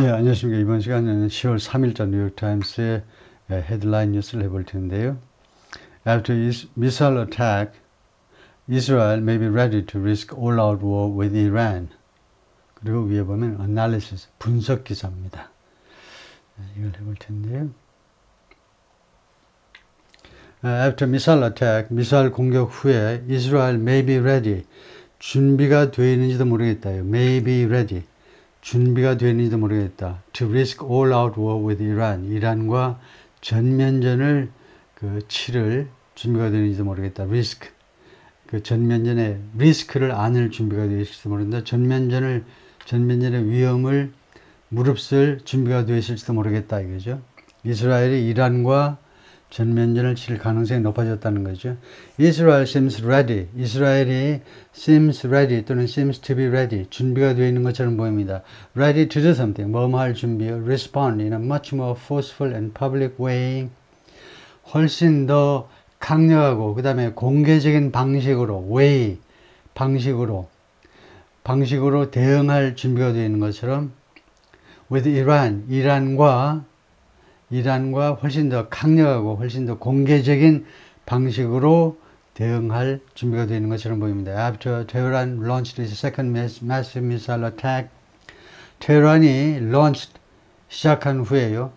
예, 안녕하십니까. 이번 시간에는 10월 3일자 뉴욕타임스의 헤드라인 뉴스를 해볼 텐데요. After missile attack, Israel may be ready to risk all-out war with Iran. 그리고 위에 보면 analysis, 분석 기사입니다. 이걸 해볼 텐데요. After missile attack, 미사일 공격 후에 Israel may be ready, 준비가 되어 있는지도 모르겠다요. May be ready. 준비가 되었는지도 모르겠다. To risk all-out war with Iran. 이란과 전면전을 치를 준비가 되었는지도 모르겠다. risk. 전면전에 리스크를 안을 준비가 되어 있을지도 모른다. 전면전의 위험을 무릅쓸 준비가 되어 있을지도 모르겠다. 이거죠. 이스라엘이 이란과 전면전을 칠 가능성이 높아졌다는 거죠. Israel seems ready. 이스라엘이 seems ready 또는 seems to be ready. 준비가 되어 있는 것처럼 보입니다. Ready to do something. 뭐뭐 할 준비요. Respond in a much more forceful and public way. 훨씬 더 강력하고 그 다음에 공개적인 방식으로 way 방식으로 대응할 준비가 되어 있는 것처럼 with Iran. 이란과 훨씬 더 강력하고 훨씬 더 공개적인 방식으로 대응할 준비가 되어 있는 것처럼 보입니다. After Tehran launched its second massive missile attack, 테헤란이 시작한 후에요.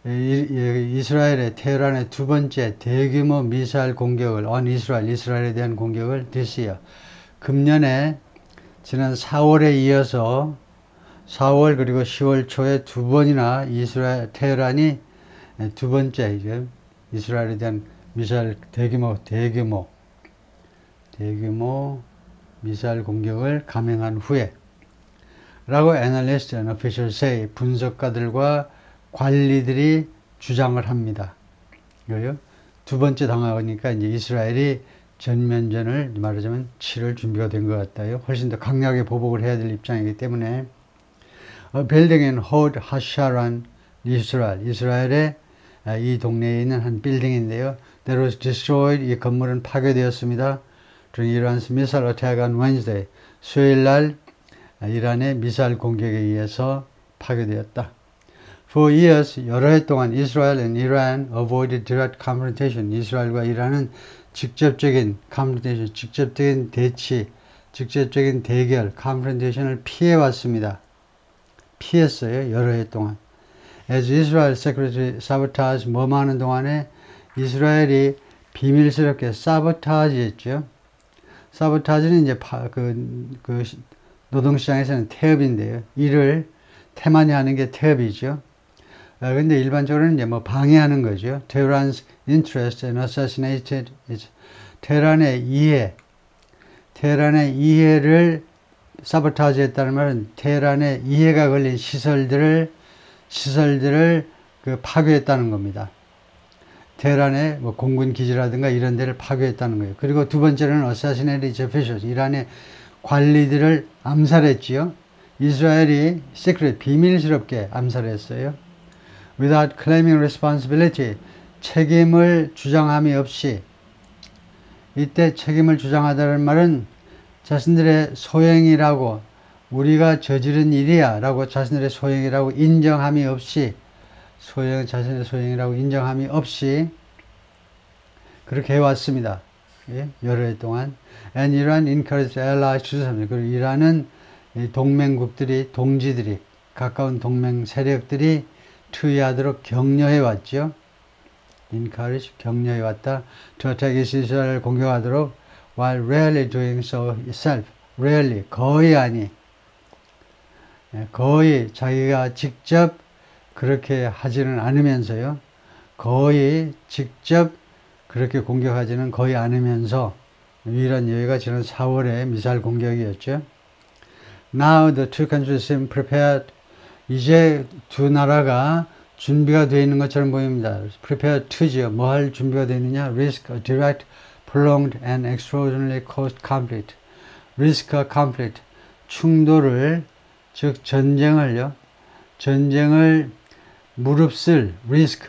이스라엘의 테헤란의 두 번째 대규모 미사일 공격을 on 이스라엘에 대한 공격을 this year, 금년에 지난 4월에 이어서 4월 그리고 10월 초에 두 번이나 테헤란이 두 번째 이제 이스라엘에 대한 미사일 대규모 미사일 공격을 감행한 후에 라고 analysts and officials say, 분석가들과 관리들이 주장을 합니다. 이거요. 두 번째 당하니까 이제 이스라엘이 전면전을 말하자면 치를 준비가 된 것 같아요. 훨씬 더 강력하게 보복을 해야 될 입장이기 때문에 A building in Hod Hasharon, 이스라엘의 이 동네에 있는 한 빌딩인데요. That was destroyed. 이 건물은 파괴되었습니다. During Iran's missile attack on Wednesday. 수요일 날 이란의 미사일 공격에 의해서 파괴되었다. For years, 여러 해 동안 Israel and Iran avoided direct confrontation. 이스라엘과 이란은 직접적인 confrontation, 직접적인 대치, 직접적인 대결, confrontation을 피해왔습니다. 피했어요. 여러 해 동안. As Israel Secretary Sabotage 뭐뭐 하는 동안에 이스라엘이 비밀스럽게 사보타지 했죠. 사보타지는 이제 노동시장에서는 태업인데요. 일을 태만히 하는 게 태업이죠. 근데 일반적으로는 이제 뭐 방해하는 거죠. Tehran's interest and assassinated 테헤란의 이해를 사보타지 했다는 말은 테헤란의 이해가 걸린 시설들을 파괴했다는 겁니다. 테헤란의 뭐 공군 기지라든가 이런 데를 파괴했다는 거예요. 그리고 두 번째로는 assassinated officials, 이란의 관리들을 암살했지요. 이스라엘이 secret, 비밀스럽게 암살했어요. Without claiming responsibility, 책임을 주장함이 없이. 이때 책임을 주장하다는 말은 자신들의 소행이라고, 우리가 저지른 일이야 라고 자신들의 소행이라고 인정함이 없이, 자신의 소행이라고 인정함이 없이 그렇게 해왔습니다. 예? 여러 해 동안. And Iran encouraged allies to do something. 그리고 이란은 동지들이, 가까운 동맹 세력들이 투의하도록 격려해왔죠. encourage, 격려해왔다. To attack Israel 공격하도록 while rarely doing so itself. rarely, 거의 자기가 직접 그렇게 하지는 않으면서요. 거의 직접 그렇게 공격하지는 거의 않으면서 유일한 예외가 지난 4월에 미사일 공격이었죠. Now the two countries seem prepared. 이제 두 나라가 준비가 되어 있는 것처럼 보입니다. Prepared to죠. 뭐 할 준비가 되어 있느냐? Risk a direct, prolonged and extraordinarily caused conflict. Risk a conflict. 충돌을, 즉 전쟁을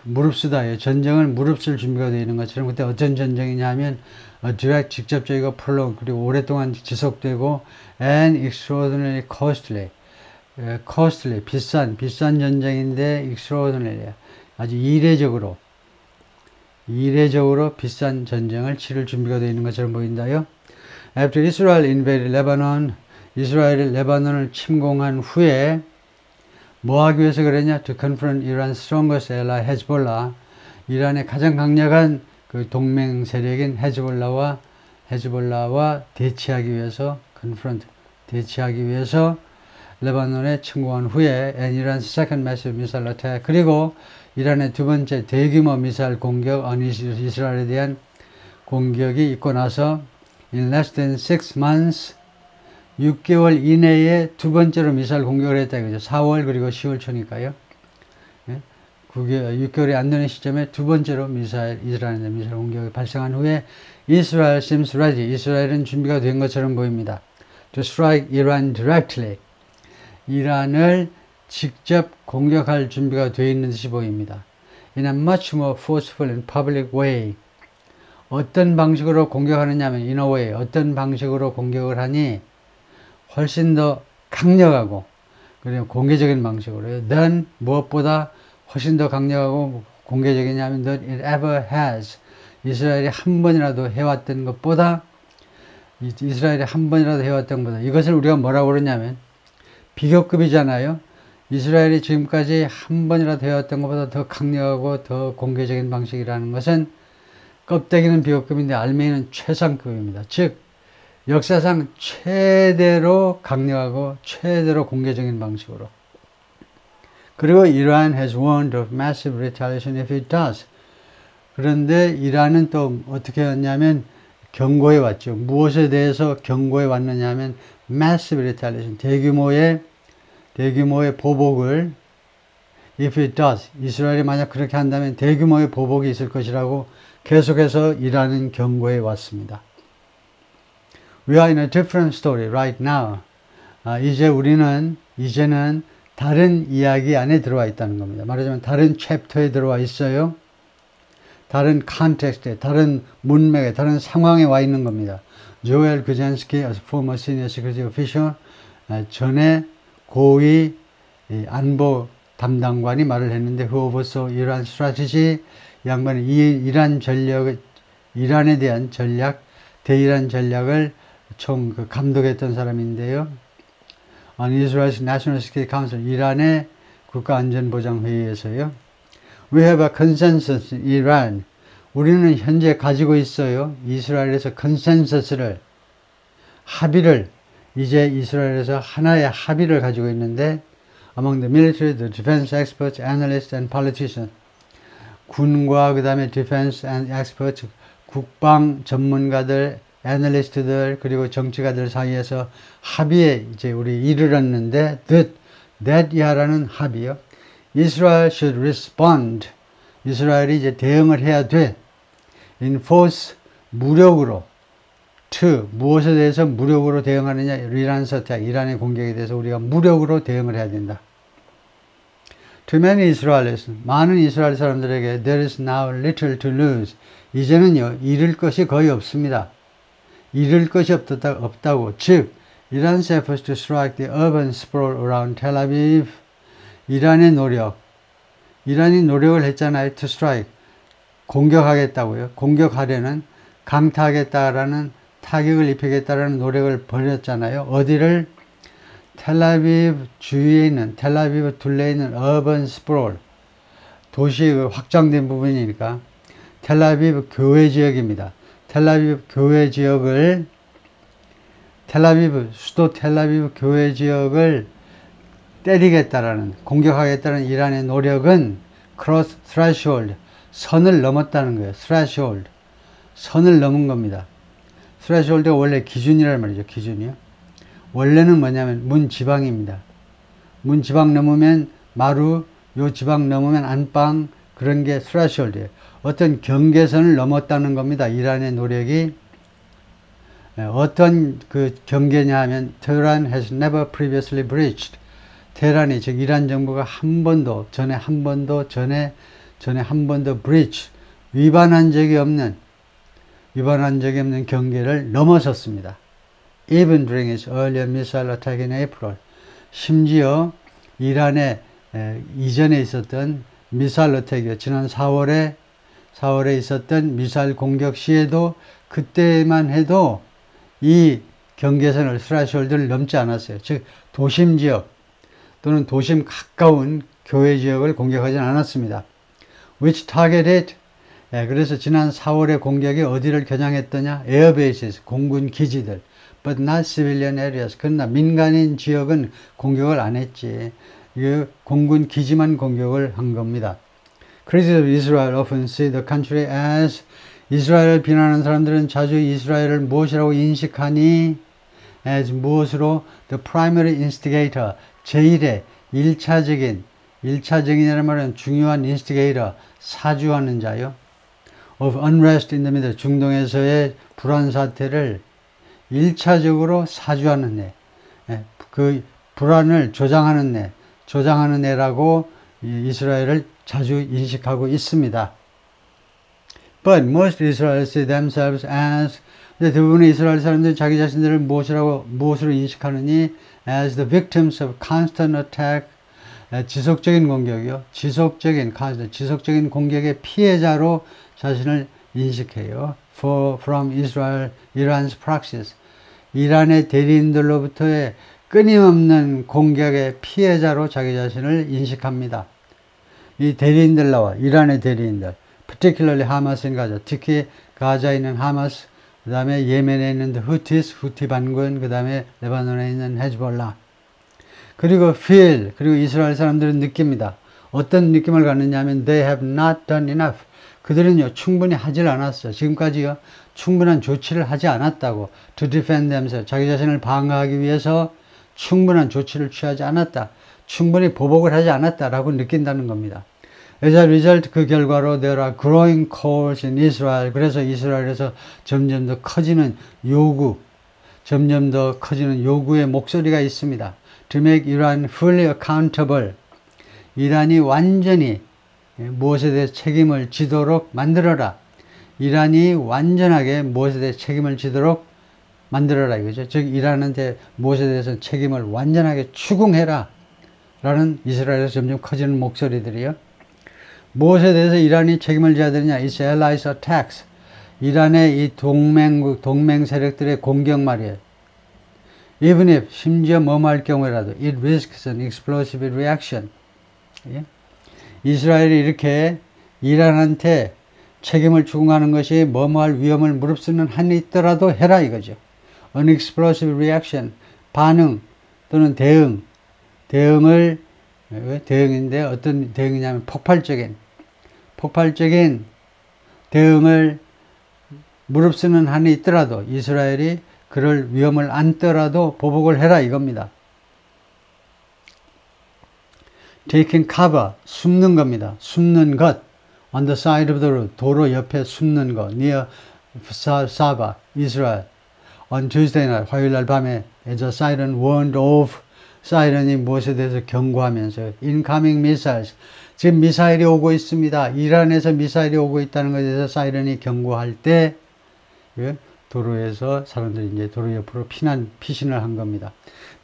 무릅쓰다예요. 전쟁을 무릅쓸 준비가 되어 있는 것처럼. 그때 어떤 전쟁이냐 하면 direct, 직접적이고 prolonged, 그리고 오랫동안 지속되고 and extraordinarily costly, costly, 비싼 전쟁인데 extraordinary, 아주 이례적으로 비싼 전쟁을 치를 준비가 되어 있는 것처럼 보인다요. After Israel invaded Lebanon, 이스라엘이 레바논을 침공한 후에 뭐 하기 위해서 그랬냐? To confront Iran's strongest ally, Hezbollah. 이란의 가장 강력한 그 동맹 세력인 헤즈볼라와 대치하기 위해서, 대치하기 위해서 레바논에 침공한 후에 and Iran's second massive missile attack, 그리고 이란의 두 번째 대규모 미사일 공격, 이스라엘에 대한 공격이 있고 나서 in less than 6 months, 6개월 이내에 두 번째로 미사일 공격을 했다 이거죠. 4월 그리고 10월 초니까요. 6개월이 안 되는 시점에 두 번째로 이스라엘의 미사일 공격이 발생한 후에 Israel seems ready. 이스라엘은 준비가 된 것처럼 보입니다. To strike Iran directly. 이란을 직접 공격할 준비가 되어 있는 듯이 보입니다. In a much more forceful and public way. 어떤 방식으로 공격하느냐 하면 in a way, 어떤 방식으로 공격을 하니 훨씬 더 강력하고 그리고 공개적인 방식으로요. than 무엇보다 훨씬 더 강력하고 공개적이냐면 than it ever has. 이스라엘이 한 번이라도 해왔던 것보다 이것을 우리가 뭐라고 그러냐면 비교급이잖아요. 이스라엘이 지금까지 한 번이라도 해왔던 것보다 더 강력하고 더 공개적인 방식이라는 것은 껍데기는 비교급인데 알맹이는 최상급입니다. 즉 역사상 최대로 강력하고 최대로 공개적인 방식으로. 그리고 Iran has warned of massive retaliation if it does. 그런데 이란은 또 어떻게 했냐면 경고해 왔죠. 무엇에 대해서 경고해 왔느냐 하면 massive retaliation, 대규모의 보복을 if it does, 이스라엘이 만약 그렇게 한다면 대규모의 보복이 있을 것이라고 계속해서 이란은 경고해 왔습니다. We are in a different story right now. 이제는 다른 이야기 안에 들어와 있다는 겁니다. 말하자면 다른 챕터에 들어와 있어요. 다른 컨텍스트에, 다른 문맥에, 다른 상황에 와 있는 겁니다. 조엘 그젠스키, former senior security official, 전에 고위 안보 담당관이 말을 했는데 who oversaw Iran strategy, 이 양반이 이란에 대한 전략, 대이란 전략을 총 감독했던 사람인데요. On Israel's National Security Council, 이란의 국가안전보장회의에서요. We have a consensus in Iran. 우리는 현재 가지고 있어요. 이스라엘에서 컨센서스를, 합의를, 이제 이스라엘에서 하나의 합의를 가지고 있는데 among the military, the defense experts, analysts and politicians. 군과 그 다음에 defense and experts, 국방 전문가들, 애널리스트들 그리고 정치가들 사이에서 합의에 이제 우리 이르렀는데 that 이하라는 합의요. Israel should respond. 이스라엘이 이제 대응을 해야 돼. In force, 무력으로. to, 무엇에 대해서 무력으로 대응하느냐. Iran's attack, 이란의 공격에 대해서 우리가 무력으로 대응을 해야 된다. To many Israelis, 많은 이스라엘 사람들에게 there is now little to lose. 이제는요, 잃을 것이 거의 없습니다. 잃을 것이 없다고. 즉, Iran's efforts to strike the urban sprawl around Tel Aviv. 이란이 노력을 했잖아요. To strike. 공격하겠다고요. 공격하려는, 강타하겠다라는, 타격을 입히겠다라는 노력을 벌였잖아요. 어디를? 텔아비브 주위에 있는, 텔아비브 둘레에 있는 urban sprawl. 도시 확장된 부분이니까. 텔아비브 교외 지역입니다. 텔아비브 교외 지역을, 수도 텔아비브 교외 지역을 때리겠다라는, 공격하겠다는 이란의 노력은 cross threshold, 선을 넘었다는 거예요. threshold, 선을 넘은 겁니다. threshold가 원래 기준이란 말이죠. 기준이요. 원래는 뭐냐면 문지방입니다. 문지방 넘으면 마루, 요 지방 넘으면 안방, 그런 게 threshold이에요. 어떤 경계선을 넘었다는 겁니다. 이란의 노력이. 어떤 그 경계냐 하면 Tehran has never previously breached. 테헤란이, 즉 이란 정부가 전에 한 번도 breach, 위반한 적이 없는 경계를 넘어섰습니다. Even during its earlier missile attack in April. 심지어 이란에 이전에 있었던 미사일 어택이요. 지난 4월에 있었던 미사일 공격 시에도 그때만 해도 이 경계선을 스라이홀드를 넘지 않았어요. 즉 도심 지역 또는 도심 가까운 교외 지역을 공격하지는 않았습니다. Which targeted 그래서 지난 4월의 공격이 어디를 겨냥했더냐? 에어베이스, 공군 기지들. But not civilian areas. 그러나 민간인 지역은 공격을 안 했지. 공군 기지만 공격을 한 겁니다. Critics of Israel often see the country as 이스라엘을 비난하는 사람들은 자주 이스라엘을 무엇이라고 인식하니? as 무엇으로? the primary instigator. 제1의 1차적이라는 말은 중요한 instigator, 사주하는 자요. of unrest in the Middle, 중동에서의 불안 사태를 1차적으로 사주하는 애. 그 불안을 조장하는 애라고 이스라엘을 자주 인식하고 있습니다. But most Israelis see themselves as, 근데 대부분의 이스라엘 사람들은 자기 자신들을 무엇으로 인식하느니? as the victims of constant attack, 지속적인 공격이요. 지속적인 공격의 피해자로 자신을 인식해요. from Iran's proxies. 이란의 대리인들로부터의 끊임없는 공격의 피해자로 자기 자신을 인식합니다. 이 대리인들 나와, 이란의 대리인들. particularly 하마스인 가자. 특히 가자에 있는 하마스, 그 다음에 예멘에 있는 후티 반군, 그 다음에 레바논에 있는 헤즈볼라. 그리고 그리고 이스라엘 사람들은 느낍니다. 어떤 느낌을 갖느냐 하면 they have not done enough. 그들은요, 충분히 하질 않았어요. 지금까지요, 충분한 조치를 하지 않았다고. to defend themselves. 자기 자신을 방어하기 위해서 충분한 조치를 취하지 않았다. 충분히 보복을 하지 않았다라고 느낀다는 겁니다. As a result, 그 결과로 there are growing calls in Israel. 그래서 이스라엘에서 점점 더 커지는 요구의 목소리가 있습니다. To make Iran fully accountable. 이란이 완전히 무엇에 대해 책임을 지도록 만들어라. 이란이 완전하게 무엇에 대해 책임을 지도록 만들어라 이거죠. 즉 이란한테 무엇에 대해서 책임을 완전하게 추궁해라 라는 이스라엘에서 점점 커지는 목소리들이요. 무엇에 대해서 이란이 책임을 져야 되느냐? Its allies attacks. 이란의 이 동맹 세력들의 공격 말이에요. Even if, 심지어 뭐할 경우라도 it risks an explosive reaction. 예? 이스라엘이 이렇게 이란한테 책임을 추궁하는 것이 뭐할 위험을 무릅쓰는 한이 있더라도 해라 이거죠. An explosive reaction, 반응 또는 대응인데 어떤 대응이냐면 폭발적인 대응을 무릅쓰는 한이 있더라도 이스라엘이 그럴 위험을 안더라도 보복을 해라 이겁니다. Taking cover, 숨는 겁니다. 숨는 것. On the side of the road, 도로 옆에 숨는 것. Near Saba, 이스라엘. On Tuesday night, 화요일 날 밤에 as a siren warned of, 사이렌이 무엇에 대해서 경고하면서 incoming missiles, 지금 미사일이 오고 있습니다. 이란에서 미사일이 오고 있다는 것에 대해서 사이렌이 경고할 때 도로에서 사람들이 이제 도로 옆으로 피신을 한 겁니다.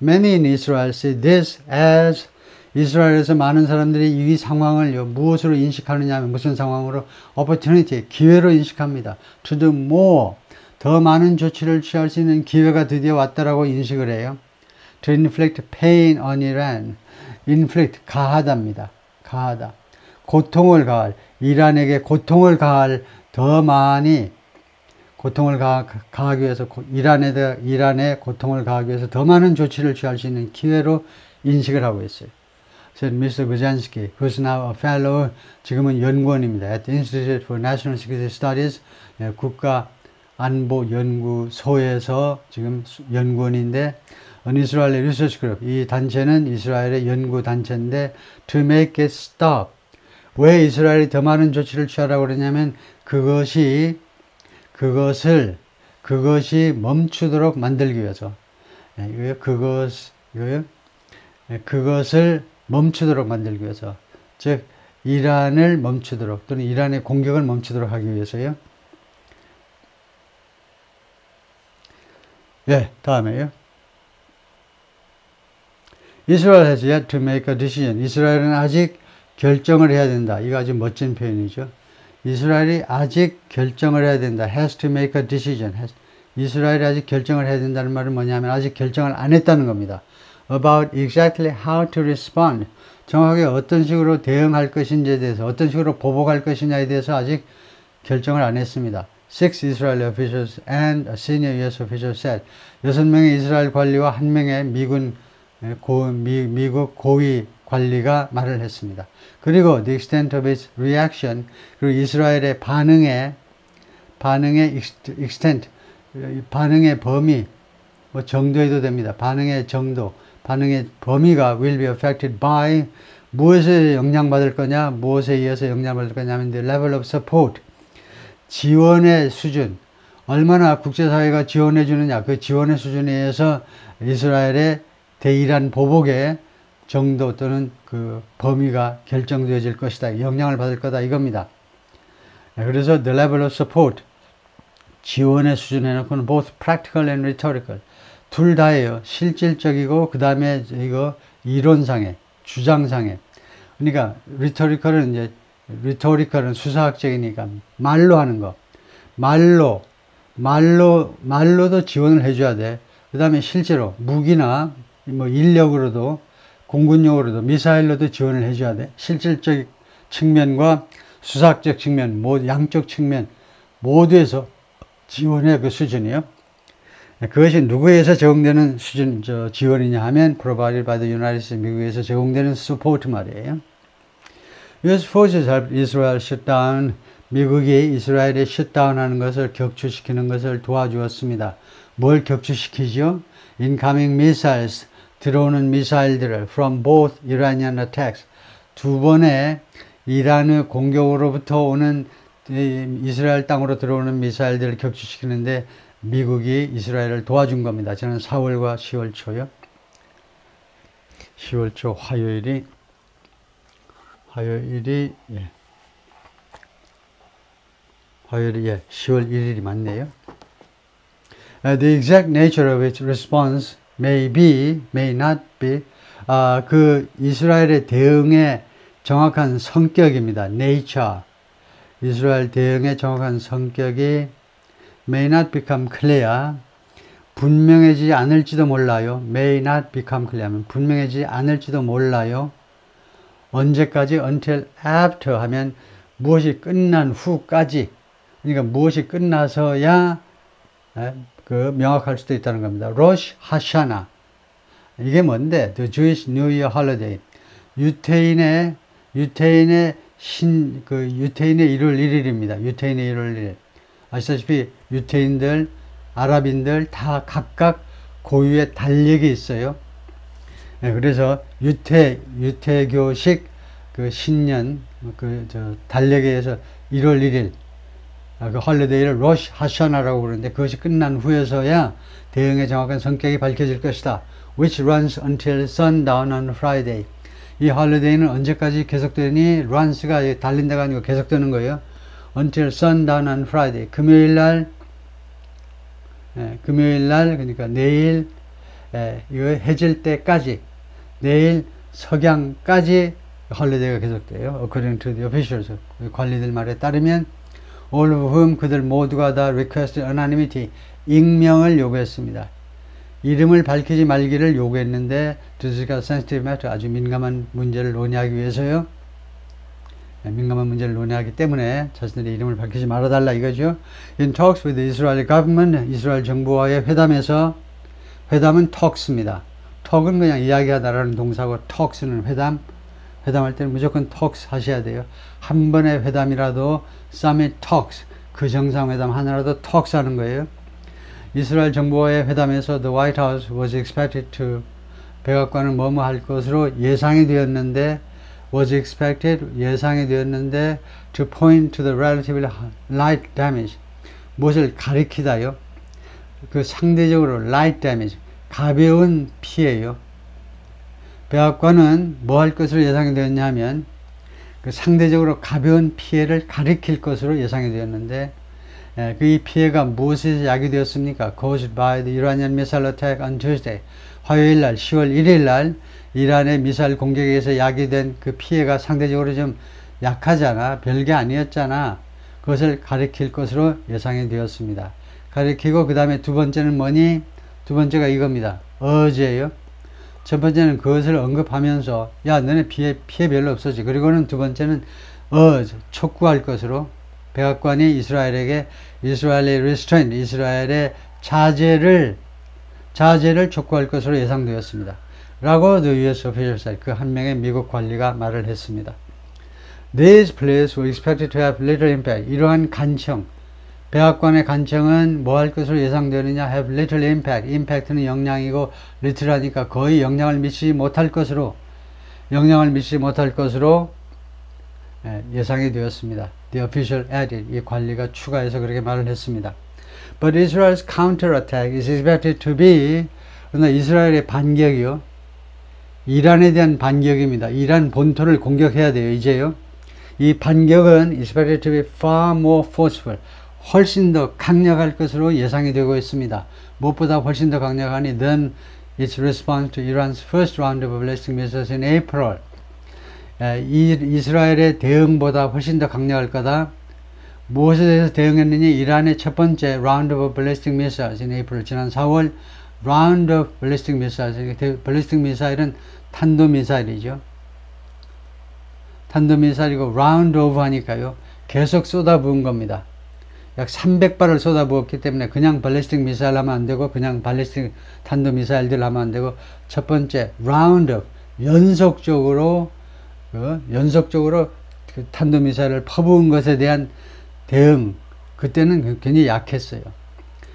Many in Israel see this as, 이스라엘에서 많은 사람들이 이 상황을 무엇으로 인식하느냐 하면 무슨 상황으로? opportunity, 기회로 인식합니다. to do more, 더 많은 조치를 취할 수 있는 기회가 드디어 왔다라고 인식을 해요. to inflict pain on Iran. inflict, 가하다입니다. 가하다. 고통을 가할, 이란에게 고통을 가할 더 많이 고통을 가하기 위해서 이란에 고통을 가하기 위해서 더 많은 조치를 취할 수 있는 기회로 인식을 하고 있어요. said Mr. Bujansky, who's now a fellow, 지금은 연구원입니다. at the Institute for National Security Studies, 국가안보연구소에서 지금 연구원인데, an Israeli research group, 이 단체는 이스라엘의 연구 단체인데, to make it stop. 왜 이스라엘이 더 많은 조치를 취하라고 그러냐면, 그것이 멈추도록 만들기 위해서. 그것을 멈추도록 만들기 위해서. 즉, 이란을 멈추도록, 또는 이란의 공격을 멈추도록 하기 위해서요. 예, 다음에요. Israel has yet to make a decision. 이스라엘은 아직 결정을 해야 된다. 이거 아주 멋진 표현이죠. 이스라엘이 아직 결정을 해야 된다. has to make a decision. 이스라엘이 아직 결정을 해야 된다는 말은 뭐냐면 아직 결정을 안 했다는 겁니다. About exactly how to respond. 정확하게 어떤 식으로 대응할 것인지에 대해서, 어떤 식으로 보복할 것이냐에 대해서 아직 결정을 안 했습니다. Six Israeli officials and a senior U.S. official said. 6명의 이스라엘 관리와 1명의 미국 고위 관리가 말을 했습니다. 그리고 the extent of its reaction, 그리고 이스라엘의 반응의 extent, 반응의 범위, 뭐 정도에도 됩니다. 반응의 정도, 반응의 범위가 will be affected by 무엇에 영향받을 거냐, 무엇에 의해서 영향받을 거냐면 the level of support, 지원의 수준, 얼마나 국제사회가 지원해 주느냐, 그 지원의 수준에 의해서 이스라엘의 대일한 보복의 정도 또는 그 범위가 결정되어질 것이다. 영향을 받을 거다 이겁니다. 그래서 the level of support, 지원의 수준에 놓고는 both practical and rhetorical, 둘 다예요. 실질적이고 그 다음에 이거 이론상의, 주장상의. 그러니까 rhetorical은 수사학적이니까 말로 하는 거. 말로도 지원을 해줘야 돼. 그 다음에 실제로 무기나 뭐 인력으로도, 공군용으로도, 미사일로도 지원을 해줘야 돼. 실질적 측면과 수사학적 측면, 양쪽 측면 모두에서 지원의 그 수준이요. 그것이 누구에서 제공되는 수준, 지원이냐 하면 provided by the United States, 미국에서 제공되는 support 말이에요. US forces helped Israel shut down. 미국이 이스라엘에 shutdown 하는 것을, 격추시키는 것을 도와주었습니다. 뭘 격추시키죠? Incoming missiles, 들어오는 미사일들을 from both Iranian attacks, 두 번의 이란의 공격으로부터 오는 이스라엘 땅으로 들어오는 미사일들을 격추시키는데 미국이 이스라엘을 도와준 겁니다. 저는 4월과 10월 초요. 10월 초 화요일이 예. 화요일이 10월 1일이 맞네요. The exact nature of its response may be, may not be. 그 이스라엘의 대응의 정확한 성격입니다. nature. 이스라엘 대응의 정확한 성격이 may not become clear. 분명해지지 않을지도 몰라요. may not become clear 하면 분명해지지 않을지도 몰라요. 언제까지? until after 하면 무엇이 끝난 후까지. 그러니까 무엇이 끝나서야 그 명확할 수도 있다는 겁니다. Rosh Hashanah. 이게 뭔데? The Jewish New Year Holiday. 유태인의 1월 1일입니다. 유태인의 1월 1일. 아시다시피 유태인들, 아랍인들 다 각각 고유의 달력이 있어요. 그래서 유태교식 그 신년 달력에 의해서 1월 1일 그 헐리데이를 로시 하샤나라고 부르는데 그것이 끝난 후에서야 대응의 정확한 성격이 밝혀질 것이다. Which runs until sundown on Friday. 이 헐리데이는 언제까지 계속되니? runs가 달린다가 아니고 계속되는 거예요. Until sundown on Friday. 금요일날 그러니까 내일 이거 해질 때까지, 내일 석양까지 헐리데이가 계속돼요. According to the officials. 관리들 말에 따르면 all of whom, 그들 모두가 다 requested anonymity, 익명을 요구했습니다. 이름을 밝히지 말기를 요구했는데 to discuss sensitive matter, 아주 민감한 문제를 논의하기 위해서요. 민감한 문제를 논의하기 때문에 자신들의 이름을 밝히지 말아달라 이거죠. In talks with the Israeli government, 이스라엘 정부와의 회담에서, 회담은 talks입니다. talk은 그냥 이야기하다라는 동사고 talks는 회담할 때는 무조건 talks 하셔야 돼요. 한 번의 회담이라도 summit talks, 그 정상회담 하나라도 talks 하는 거예요. 이스라엘 정부와의 회담에서 the White House was expected to, 백악관은 뭐뭐 할 것으로 예상이 되었는데 was expected, 예상이 되었는데 to point to the relatively light damage, 무엇을 가리키다요. 그 상대적으로 light damage, 가벼운 피해요. 백악관은 뭐 할 것으로 예상이 되었냐 하면 그 상대적으로 가벼운 피해를 가리킬 것으로 예상이 되었는데 그 이 피해가 무엇에서 야기되었습니까? Caused by the Iranian missile attack on Tuesday. 화요일 날 10월 1일 날 이란의 미사일 공격에 의해서 야기된 그 피해가 상대적으로 좀 약하잖아. 별게 아니었잖아. 그것을 가리킬 것으로 예상이 되었습니다. 가리키고 그 다음에 두 번째는 뭐니? 두 번째가 이겁니다. 어제요. 첫 번째는 그것을 언급하면서 야 너네 피해 별로 없었지. 그리고는 두 번째는 촉구할 것으로 백악관이 이스라엘에게 이스라엘의 restraint, 이스라엘의 자제를 촉구할 것으로 예상되었습니다. 라고 the U.S. official said. 그 한 명의 미국 관리가 말을 했습니다. These pleas were expected to have little impact. 이러한 간청, 백악관의 간청은 뭐 할 것으로 예상되느냐? have little impact. impact는 영향이고 little하니까 거의 영향을 미치지 못할 것으로 예상이 되었습니다. The official added. 이 관리가 추가해서 그렇게 말을 했습니다. But Israel's counterattack is expected to be, 그러나 이스라엘의 반격이요. 이란에 대한 반격입니다. 이란 본토를 공격해야 돼요, 이제요. 이 반격은 expected to be far more forceful. 훨씬 더 강력할 것으로 예상이 되고 있습니다. 무엇보다 훨씬 더 강력하니 than its response to Iran's first round of ballistic missiles in April. 이스라엘의 대응보다 훨씬 더 강력할 거다. 무엇에 대해서 대응했느냐? 이란의 첫 번째 round of ballistic missiles in April. 지난 4월 round of ballistic missiles. ballistic missile은 탄도미사일이죠. 탄도미사일이고 round of 하니까요. 계속 쏟아부은 겁니다. 약 300발을 쏟아부었기 때문에 그냥 발리스틱 미사일 하면 안 되고 그냥 발리스틱 탄도미사일들 하면 안 되고 첫 번째 round of 연속적으로 그 탄도미사일을 퍼부은 것에 대한 대응, 그때는 굉장히 약했어요.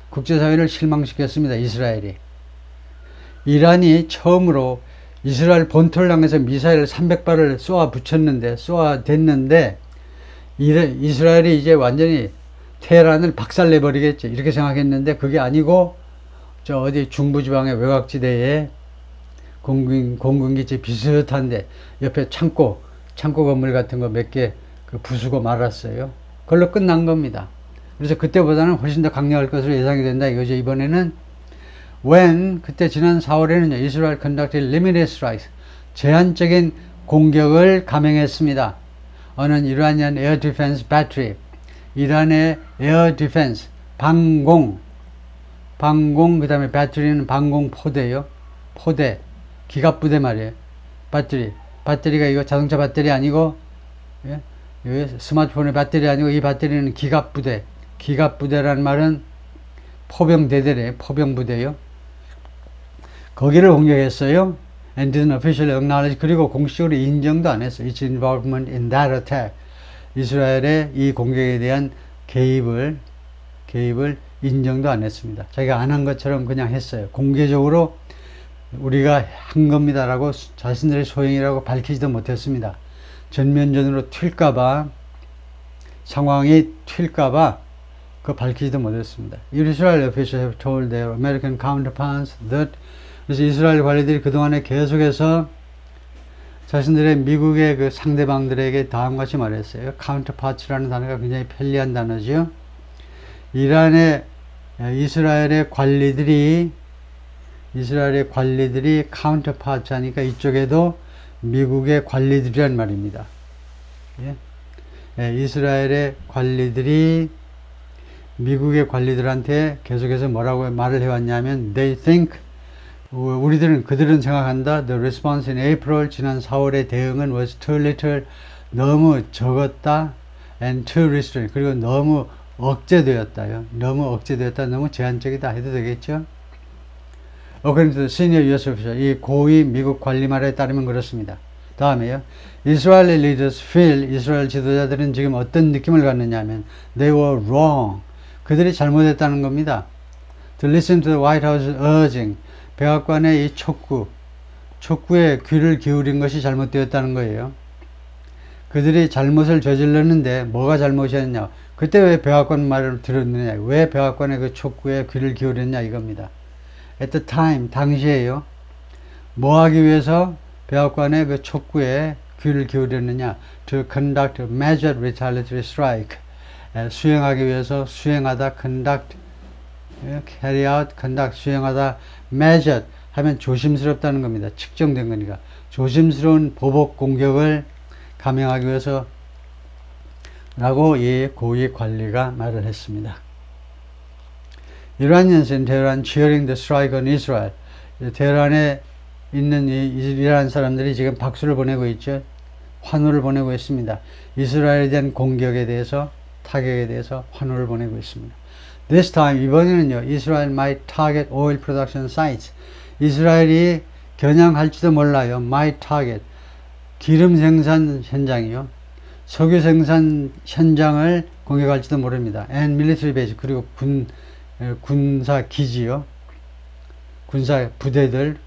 국제사회를 실망시켰습니다. 이스라엘이. 이란이 처음으로 이스라엘 본토를 향해서 미사일을 300발을 쏘아댔는데 이스라엘이 이제 완전히 테헤란을 박살내버리겠지 이렇게 생각했는데 그게 아니고 저 어디 중부지방의 외곽지대에 공군기지 비슷한데 옆에 창고 건물 같은 거 몇 개 부수고 말았어요. 그걸로 끝난 겁니다. 그래서 그때보다는 훨씬 더 강력할 것으로 예상이 된다 이거죠. 이번에는 그때 지난 4월에는 이스라엘 conducted limited strikes, 제한적인 공격을 감행했습니다. 어느 이란이안 에어 디펜스 배터리, 이란의 에어 디펜스 방공 그 다음에 배터리는 방공 포대요. 포대 기갑부대 말이에요. 배터리가 이거 자동차 배터리 아니고 스마트폰의 배터리 아니고 이 배터리는 기갑부대라는 말은 포병대대래. 포병부대요. 거기를 공격했어요. And didn't officially acknowledge. 그리고 공식적으로 인정도 안 했어요. Its involvement in that attack. 이스라엘의 이 공격에 대한 개입을 인정도 안 했습니다. 자기가 안 한 것처럼 그냥 했어요. 공개적으로 우리가 한 겁니다라고 자신들의 소행이라고 밝히지도 못했습니다. 전면전으로 상황이 튈까봐 그거 밝히지도 못했습니다. Israel officials have told their American counterparts that. 그래서 이스라엘 관리들이 그동안에 계속해서 자신들의 미국의 그 상대방들에게 다음과 같이 말했어요. counterparts라는 단어가 굉장히 편리한 단어죠. 이스라엘의 관리들이 counterparts 하니까 이쪽에도 미국의 관리들이란 말입니다. 이스라엘의 관리들이 미국의 관리들한테 계속해서 뭐라고 말을 해왔냐면 they think, 그들은 생각한다. The response in April, 지난 4월의 대응은 was too little, 너무 적었다. and too restrained, 그리고 너무 억제되었다요. 너무 제한적이다 해도 되겠죠. According to the senior U.S. official, 이 고위 미국 관리 말에 따르면 그렇습니다. 다음에요. Israeli leaders feel, 이스라엘 지도자들은 지금 어떤 느낌을 갖느냐 하면 they were wrong, 그들이 잘못했다는 겁니다. To listen to the White House urging, 백악관의 이 촉구에 귀를 기울인 것이 잘못되었다는 거예요. 그들이 잘못을 저질렀는데 뭐가 잘못이었냐? 그때 왜 백악관 말을 들었느냐? 왜 백악관의 그 촉구에 귀를 기울였냐 이겁니다. At the time, 당시에요. 뭐 하기 위해서 백악관의 그 촉구에 귀를 기울였느냐? To conduct a measured retaliatory strike. 수행하기 위해서 수행하다, conduct, carry out, conduct, 수행하다, measured, 하면 조심스럽다는 겁니다. 측정된 거니까. 조심스러운 보복 공격을 감행하기 위해서 라고 이 고위 관리가 말을 했습니다. Iranians in Tehran cheering the strike on Israel. 테헤란에 있는 이 이란 사람들이 지금 박수를 보내고 있죠. 환호를 보내고 있습니다. 이스라엘에 대한 공격에 대해서, 타격에 대해서 환호를 보내고 있습니다. This time, 이번에는요, Israel might target oil production sites. 이스라엘이 겨냥할지도 몰라요. might target. 기름 생산 현장이요. 석유 생산 현장을 공격할지도 모릅니다. and military base. 그리고 군사 기지요. 군사 부대들,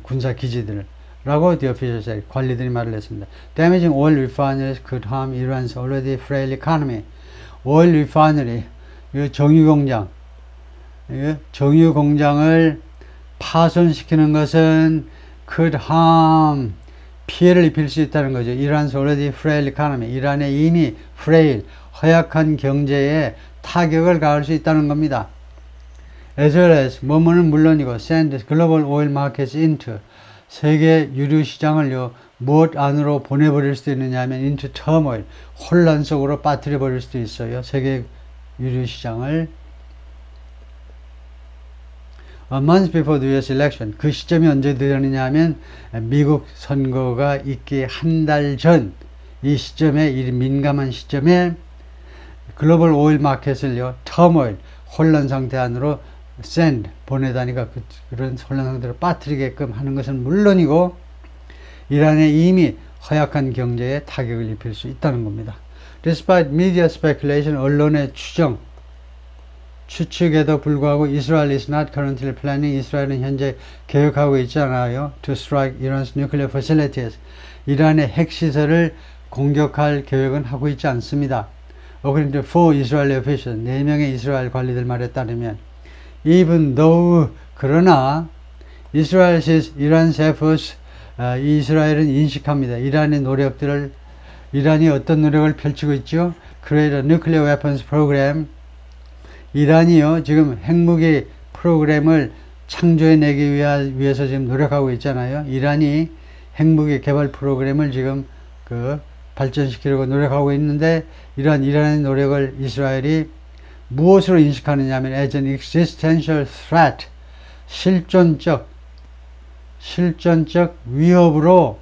군사 기지들. 라고 the officials said. 관리들이 말을 했습니다. Damaging oil refineries could harm Iran's already frail economy. oil refinery, 정유공장, 정유공장을 파손시키는 것은 could harm, 피해를 입힐 수 있다는 거죠. Iran's already frail economy. 이란의 이미 frail, 허약한 경제에 타격을 가할 수 있다는 겁니다. As well as, 뭐뭐는 물론이고, send global oil markets into, 세계 유류 시장을요, 무엇 안으로 보내버릴 수도 있느냐 하면 into turmoil, 혼란 속으로 빠뜨려 버릴 수도 있어요. 세계 유류 시장을. A month before the US election, 그 시점이 언제 되느냐 하면 미국 선거가 있기 한 달 전, 이 시점에, 이 민감한 시점에 글로벌 오일 마켓을요, turmoil, 혼란 상태 안으로 send, 보내다니까 그런 혼란 상태로 빠뜨리게끔 하는 것은 물론이고, 이란의 이미 허약한 경제에 타격을 입힐 수 있다는 겁니다. Despite media speculation, 언론의 추측에도 불구하고 Israel is not currently planning, 이스라엘은 현재 계획하고 있지 않아요. To strike Iran's nuclear facilities. 이란의 핵시설을 공격할 계획은 하고 있지 않습니다. According to 4 Israeli officials, 4명의 이스라엘 관리들 말에 따르면 Even though, 그러나 Israel sees Iran's efforts, 이스라엘은 인식합니다. 이란의 노력들을, 이란이 어떤 노력을 펼치고 있죠? Create a nuclear weapons program. 이란이요, 지금 핵무기 프로그램을 창조해내기 위해서 지금 노력하고 있잖아요. 이란이 핵무기 개발 프로그램을 지금 발전시키려고 노력하고 있는데, 이란의 노력을 이스라엘이 무엇으로 인식하느냐 하면 as an existential threat, 실존적 위협으로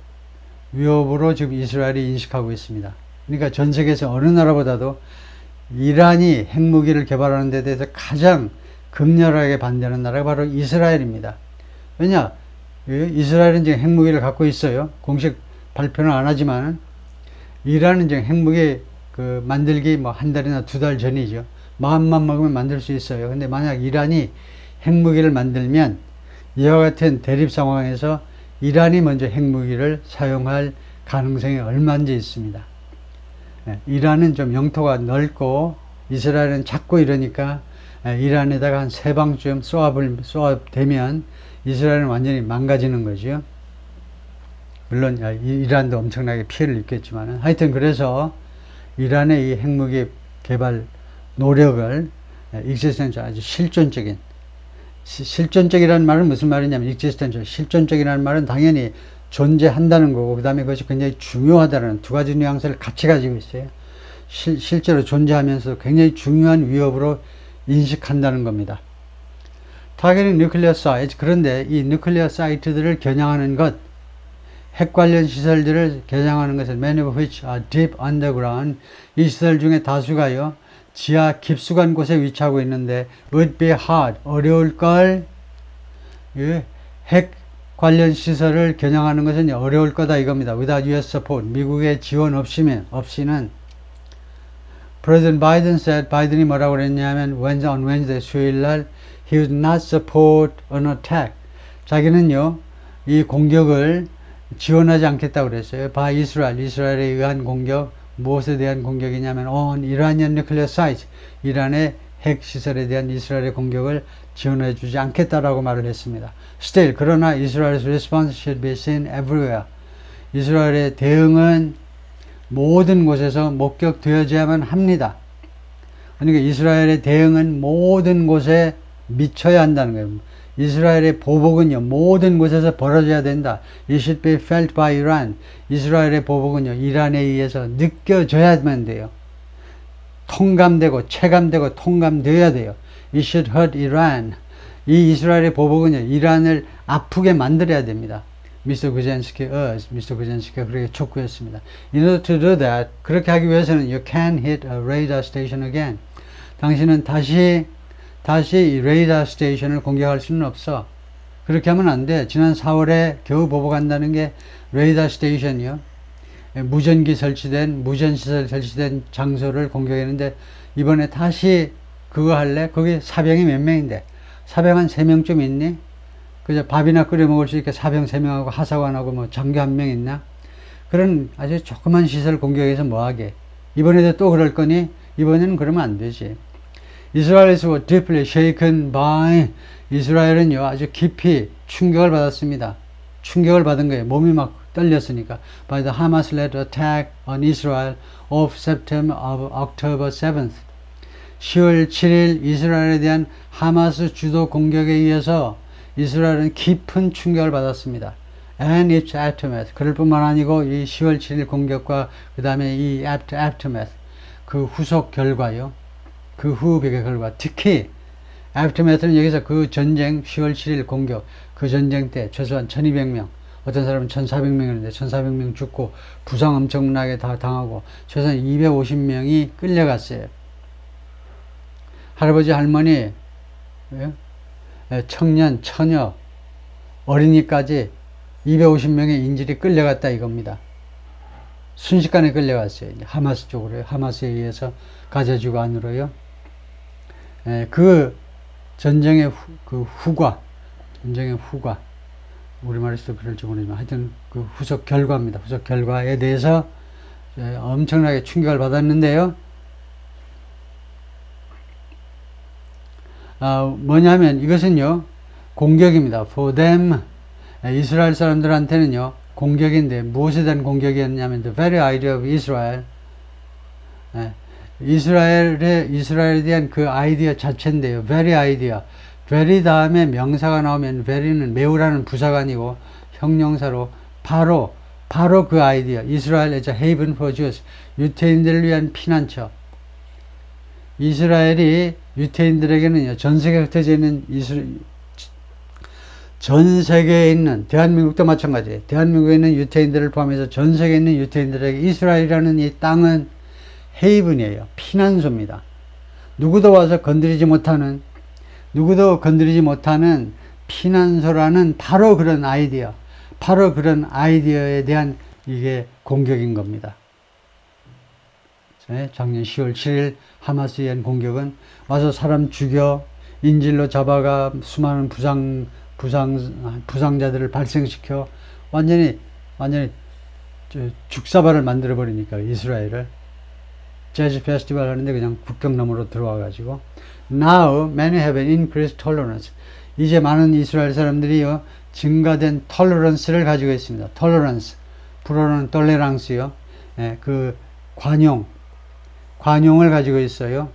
지금 이스라엘이 인식하고 있습니다. 그러니까 전 세계에서 어느 나라보다도 이란이 핵무기를 개발하는 데 대해서 가장 극렬하게 반대하는 나라가 바로 이스라엘입니다. 왜냐? 이스라엘은 지금 핵무기를 갖고 있어요. 공식 발표는 안 하지만 이란은 지금 핵무기 만들기 한 달이나 2달 전이죠. 마음만 먹으면 만들 수 있어요. 근데 만약 이란이 핵무기를 만들면 이와 같은 대립 상황에서 이란이 먼저 핵무기를 사용할 가능성이 얼마인지 있습니다. 이란은 좀 영토가 넓고 이스라엘은 작고 이러니까 이란에다가 한 3방쯤 쏘아대면 이스라엘은 완전히 망가지는 거죠. 물론 이란도 엄청나게 피해를 입겠지만 하여튼 그래서 이란의 이 핵무기 개발 노력을 existential, 아주 실존적이라는 말은 무슨 말이냐면 existential, 실존적이라는 말은 당연히 존재한다는 거고 그 다음에 그것이 굉장히 중요하다는 두 가지 뉘앙스를 같이 가지고 있어요. 실제로 존재하면서 굉장히 중요한 위협으로 인식한다는 겁니다. Targeting nuclear sites, 그런데 이 nuclear 사이트들을 겨냥하는 것, 핵 관련 시설들을 겨냥하는 것은 many of which are deep underground, 이 시설 중에 다수가요 지하 깊숙한 곳에 위치하고 있는데 would be hard, 어려울걸. 핵 관련 시설을 겨냥하는 것은 어려울 거다 이겁니다. Without US support, 미국의 지원 없이는. President Biden said, 바이든이 뭐라고 그랬냐면 on Wednesday, 수요일날 he would not support an attack. 자기는요 이 공격을 지원하지 않겠다고 그랬어요. by Israel, 이스라엘에 의한 공격. 무엇에 대한 공격이냐면 on Iranian nuclear sites, 이란의 핵시설에 대한 이스라엘의 공격을 지원해 주지 않겠다라고 말을 했습니다. Still, 그러나 Israel's response should be seen everywhere. 이스라엘의 대응은 모든 곳에서 목격되어야만 합니다. 그러니까 이스라엘의 대응은 모든 곳에 미쳐야 한다는 거예요. 이스라엘의 보복은요, 모든 곳에서 벌어져야 된다. It should be felt by Iran. 이스라엘의 보복은요, 이란에 의해서 느껴져야만 돼요. 통감되고, 체감되고, 통감되어야 돼요. It should hurt Iran. 이 이스라엘의 보복은요, 이란을 아프게 만들어야 됩니다. 미스터 구젠스키가 그렇게 촉구했습니다. In order to do that, 그렇게 하기 위해서는 you can't hit a radar station again. 당신은 다시 이 레이더 스테이션을 공격할 수는 없어. 그렇게 하면 안 돼. 지난 4월에 겨우 보복한다는 게 레이더 스테이션이요. 무전기 설치된, 무전시설 설치된 장소를 공격했는데, 이번에 다시 그거 할래? 거기 사병이 몇 명인데? 사병 한 3명쯤 있니? 그저 밥이나 끓여 먹을 수 있게 사병 3명하고 하사관하고 뭐 장교 1명 있나? 그런 아주 조그만 시설 공격해서 뭐하게? 이번에도 또 그럴 거니? 이번에는 그러면 안 되지. Israelis were deeply shaken by 이스라엘은요 아주 깊이 충격을 받았습니다. 충격을 받은 거예요. 몸이 막 떨렸으니까. By the Hamas-led attack on Israel of October 7th. 10월 7일 이스라엘에 대한 하마스 주도 공격에 의해서 이스라엘은 깊은 충격을 받았습니다. And its aftermath. 그럴 뿐만 아니고 이 10월 7일 공격과 그 다음에 이 aftermath. 그 후속 결과요. 그 후백의 결과. 특히 aftermath는 여기서 그 전쟁 10월 7일 공격 그 전쟁 때 최소한 1200명 어떤 사람은 1400명이었는데 1400명 죽고 부상 엄청나게 다 당하고 최소한 250명이 끌려갔어요. 할아버지 할머니 청년 처녀 어린이까지 250명의 인질이 끌려갔다 이겁니다. 순식간에 끌려갔어요. 하마스 쪽으로요. 하마스에 의해서 가자 주간으로요. 그 전쟁의 후과, 우리말에서도 그럴지 모르지만 하여튼 그 후속 결과입니다. 후속 결과에 대해서 엄청나게 충격을 받았는데요. 뭐냐면 이것은요, 공격입니다. For them, 이스라엘 사람들한테는요, 공격인데 무엇에 대한 공격이었냐면 the very idea of Israel. 이스라엘에 대한 그 아이디어 자체인데요. very idea. very 다음에 명사가 나오면 very는 매우라는 부사가 아니고 형용사로 바로 그 아이디어. Israel as a haven for Jews. 유태인들을 위한 피난처. 이스라엘이 유태인들에게는요, 전 세계에 흩어져 있는 전 세계에 있는, 대한민국도 마찬가지예요. 대한민국에 있는 유태인들을 포함해서 전 세계에 있는 유태인들에게 이스라엘이라는 이 땅은 헤이븐이에요. 피난소입니다. 누구도 와서 건드리지 못하는 피난소라는 바로 그런 아이디어에 대한 이게 공격인 겁니다. 작년 10월 7일 하마스에 의한 공격은 와서 사람 죽여 인질로 잡아가 수많은 부상자들을 발생시켜 완전히 죽사발을 만들어 버리니까 이스라엘을 재즈 페스티벌 하는데 그냥 국경 너머로 들어와 가지고 now many have an increased tolerance. 이제 많은 이스라엘 사람들이요 증가된 톨러런스를 가지고 있습니다. 톨러런스 불어는 톨레랑스요. 그 관용을 가지고 있어요.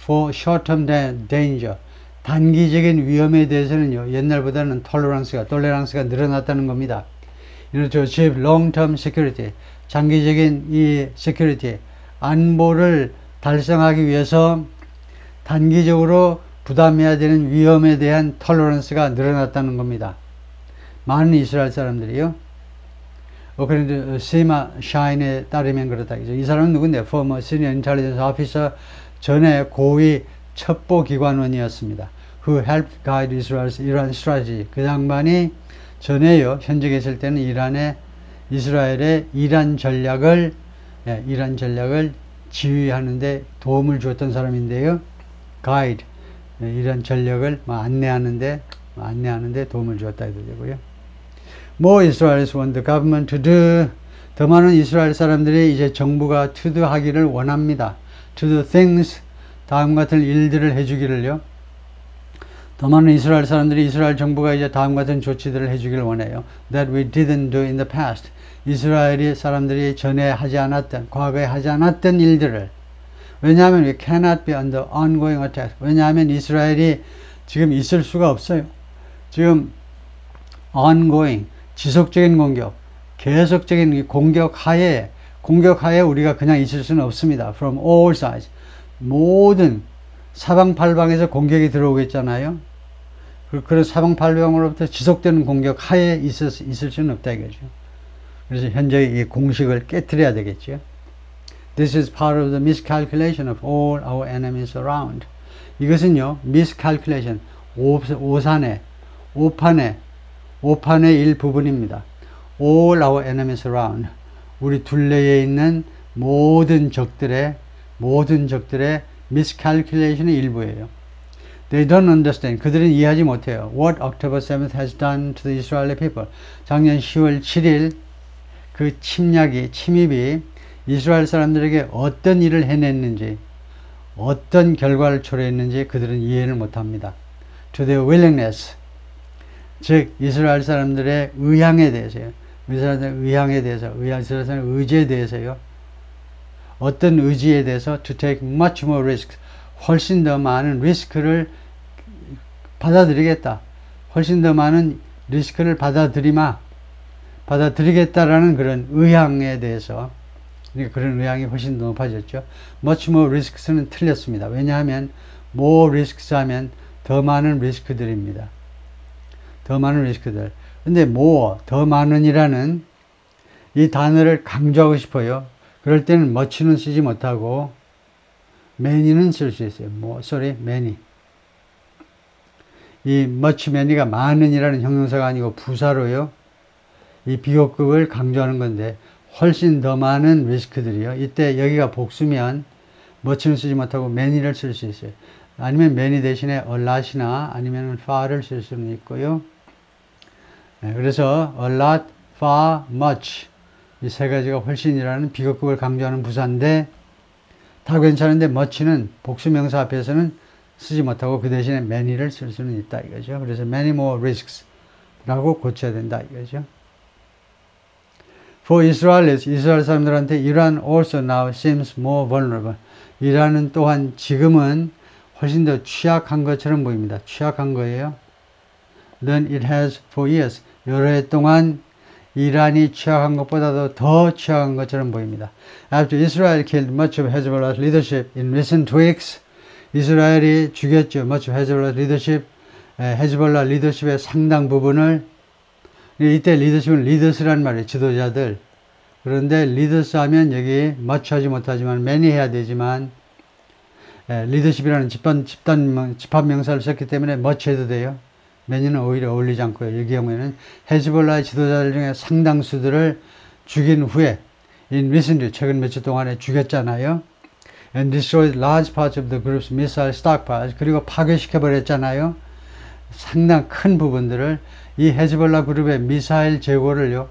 For short-term danger. 단기적인 위험에 대해서는요, 옛날보다는 톨레랑스가 늘어났다는 겁니다. In order to achieve long-term security. 장기적인 이 security, 안보를 달성하기 위해서 단기적으로 부담해야 되는 위험에 대한 톨러런스가 늘어났다는 겁니다. 많은 이스라엘 사람들이요. 그런데 시마 샤인에 따르면 그렇다. 이 사람은 누군데? Former Senior Intelligence Officer, 전에 고위 첩보기관원이었습니다. Who helped guide Israel's Iran strategy. 그 양반이 전에요, 현직에 있을 때는 이스라엘의 이란 전략을 지휘하는데 도움을 주었던 사람인데요. Guide, 이란 전략을 안내하는데 도움을 주었다 해도 되고요. More Israelis want the government to do. 더 많은 이스라엘 사람들이 이제 정부가 to do 하기를 원합니다. To do things, 다음 같은 일들을 해주기를요. 더 많은 이스라엘 사람들이 이스라엘 정부가 이제 다음 같은 조치들을 해주기를 원해요. That we didn't do in the past. 이스라엘이 사람들이 전에 과거에 하지 않았던 일들을. 왜냐하면 we cannot be under ongoing attack. 왜냐하면 이스라엘이 지금 있을 수가 없어요. 지금 ongoing, 지속적인 공격, 계속적인 공격 하에 우리가 그냥 있을 수는 없습니다. From all sides. 모든 사방팔방에서 공격이 들어오고 있잖아요. 그런 사방팔방으로부터 지속되는 공격 하에 있을 수는 없다 이거죠. 그래서 현재 이 공식을 깨트려야 되겠죠. This is part of the miscalculation of all our enemies around. 이것은요, miscalculation, 오판의 일부분입니다. All our enemies around. 우리 둘레에 있는 모든 적들의 miscalculation의 일부예요. They don't understand. 그들은 이해하지 못해요. What October 7th has done to the Israeli people. 작년 10월 7일 그 침입이 이스라엘 사람들에게 어떤 일을 해냈는지, 어떤 결과를 초래했는지 그들은 이해를 못합니다. To their willingness. 즉 이스라엘 사람들의 의향에 대해서요. 이스라엘 사람들의 의지에 대해서요. 어떤 의지에 대해서 to take much more risk. 훨씬 더 많은 리스크를 받아들이겠다. 훨씬 더 많은 리스크를 받아들이겠다라는 그런 의향에 대해서, 그러니까 그런 의향이 훨씬 더 높아졌죠. much more risks는 틀렸습니다. 왜냐하면 more risks 하면 더 많은 리스크들입니다. 더 많은 리스크들. 근데 more, 더 많은이라는 이 단어를 강조하고 싶어요. 그럴 때는 much는 쓰지 못하고 many는 쓸 수 있어요. many. 이 much many가 많은이라는 형용사가 아니고 부사로요. 이 비교급을 강조하는 건데 훨씬 더 많은 리스크들이요. 이때 여기가 복수면 much는 쓰지 못하고 many를 쓸 수 있어요. 아니면 many 대신에 a lot이나 아니면 far를 쓸 수는 있고요. 네, 그래서 a lot, far, much 이 세 가지가 훨씬이라는 비교급을 강조하는 부사인데 다 괜찮은데 much는 복수명사 앞에서는 쓰지 못하고 그 대신에 many를 쓸 수는 있다 이거죠. 그래서 many more risks 라고 고쳐야 된다 이거죠. For Israelis, 이스라엘 사람들한테 Iran also now seems more vulnerable. 이란은 또한 지금은 훨씬 더 취약한 것처럼 보입니다. 취약한 거예요. Than it has for years. 여러 해 동안 이란이 취약한 것보다도 더 취약한 것처럼 보입니다. After Israel killed much of Hezbollah's leadership in recent weeks, 이스라엘이 죽였죠. much of Hezbollah's leadership, 헤즈볼라 리더십의 상당 부분을. 이때 리더십은 리더스란 말이에요. 지도자들. 그런데 리더스 하면 여기 much 하지 못하지만 many 해야 되지만 리더십이라는 집합명사를 썼기 때문에 much 해도 돼요. many는 오히려 어울리지 않고요. 이 경우에는 헤즈볼라의 지도자들 중에 상당수들을 죽인 후에 in recently 최근 며칠 동안에 죽였잖아요. and destroyed large parts of the group's missile stockpiles. 그리고 파괴시켜버렸잖아요. 상당 큰 부분들을 이 헤즈볼라 그룹의 미사일 재고를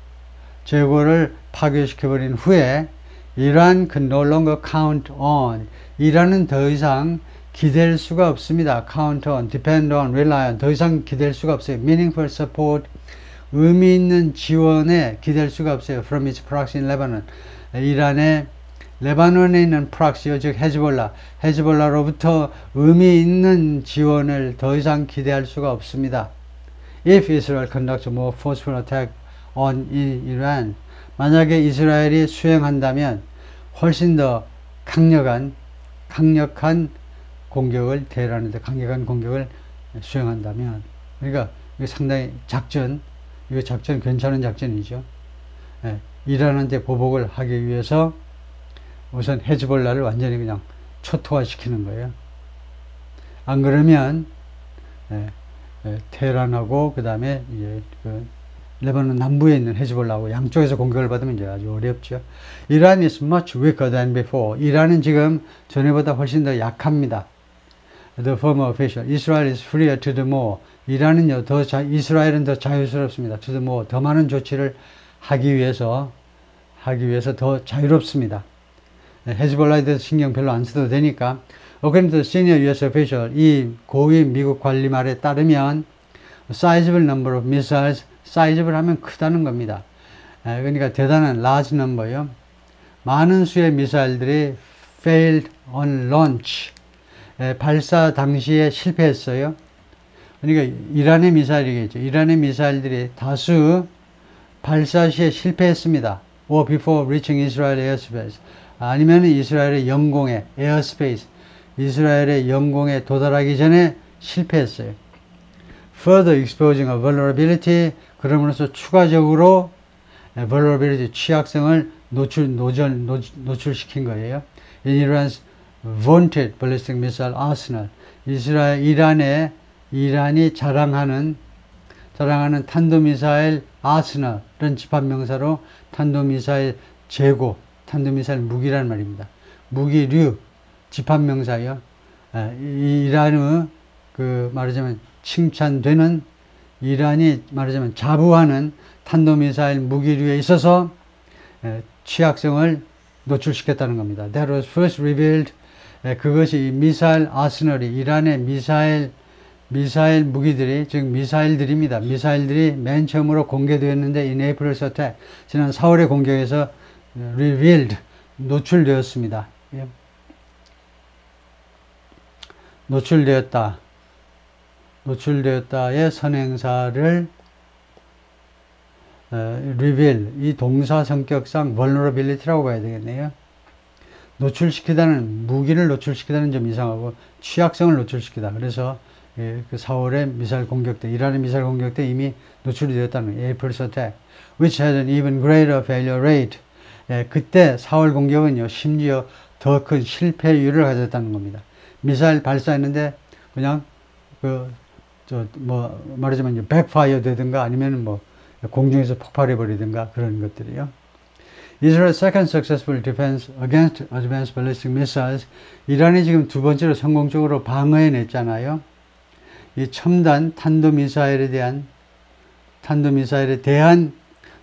파괴시켜버린 후에 이란 could no longer count on. 이란은 더 이상 기댈 수가 없습니다. count on, depend on, rely on. 더 이상 기댈 수가 없어요. meaningful support. 의미 있는 지원에 기댈 수가 없어요. from its proxy in Lebanon. 이란의 레바논에 있는 프락시요, 즉 헤즈볼라로부터 의미 있는 지원을 더 이상 기대할 수가 없습니다. If Israel conducts a more forceful attack on Iran, 만약에 이스라엘이 수행한다면 훨씬 더 강력한 공격을 테헤란한테 강력한 공격을 수행한다면, 그러니까 이거 상당히 이거 작전 괜찮은 작전이죠. 이란한테 보복을 하기 위해서 우선 헤즈볼라를 완전히 그냥 초토화시키는 거예요. 안 그러면 테헤란하고 그 다음에 레바논 남부에 있는 헤즈볼라하고 양쪽에서 공격을 받으면 이제 아주 어렵죠. 이란 is much weaker than before. 이란은 지금 전에보다 훨씬 더 약합니다. The former official. Israel is freer to do more. 이란은요, 이스라엘은 더 자유스럽습니다. To do more. 더 많은 조치를 하기 위해서 더 자유롭습니다. 헤즈볼라에 대해서 신경 별로 안 써도 되니까. According to the senior US official, 이 고위 미국 관리 말에 따르면 sizable number of missiles, sizable 하면 크다는 겁니다. 그러니까 대단한 large number요. 많은 수의 미사일들이 failed on launch, 발사 당시에 실패했어요. 그러니까 이란의 미사일이겠죠. 이란의 미사일들이 다수 발사 시에 실패했습니다. or before reaching Israel airspace. 아니면 이스라엘의 영공에 airspace. 이스라엘의 영공에 도달하기 전에 실패했어요. Further exposing a vulnerability. 그러면서 추가적으로 vulnerability, 취약성을 노출시킨 거예요. In Iran's vaunted ballistic missile arsenal. 이란이 자랑하는 탄도미사일 아스널은 집합명사로 탄도미사일 재고, 탄도미사일 무기란 말입니다. 무기류, 집합명사요. 이란의 말하자면 칭찬되는 이란이 말하자면 자부하는 탄도미사일 무기류에 있어서 취약성을 노출시켰다는 겁니다. That was first revealed. 그것이 미사일 아스널이 이란의 미사일 무기들이 즉 미사일들입니다. 미사일들이 맨 처음으로 공개되었는데 in April's attack 지난 4월의 공격에서 revealed 노출되었습니다. 노출되었다의 선행사를 reveal 이 동사 성격상 vulnerability라고 봐야 되겠네요. 노출시키다는 무기를 노출시키다는 점 이상하고 취약성을 노출시키다. 그래서 그 4월에 미사일 공격 때 이란의 미사일 공격 때 이미 노출이 되었다는 거예요. April's attack, which had an even greater failure rate. 그때 4월 공격은요 심지어 더 큰 실패율을 가졌다는 겁니다. 미사일 발사했는데 그냥 말하자면 백파이어 되든가 아니면 공중에서 폭발해 버리든가 그런 것들이요. Israel's second successful defense against advanced ballistic missiles. 이란이 지금 두 번째로 성공적으로 방어해냈잖아요. 이 첨단 탄도미사일에 대한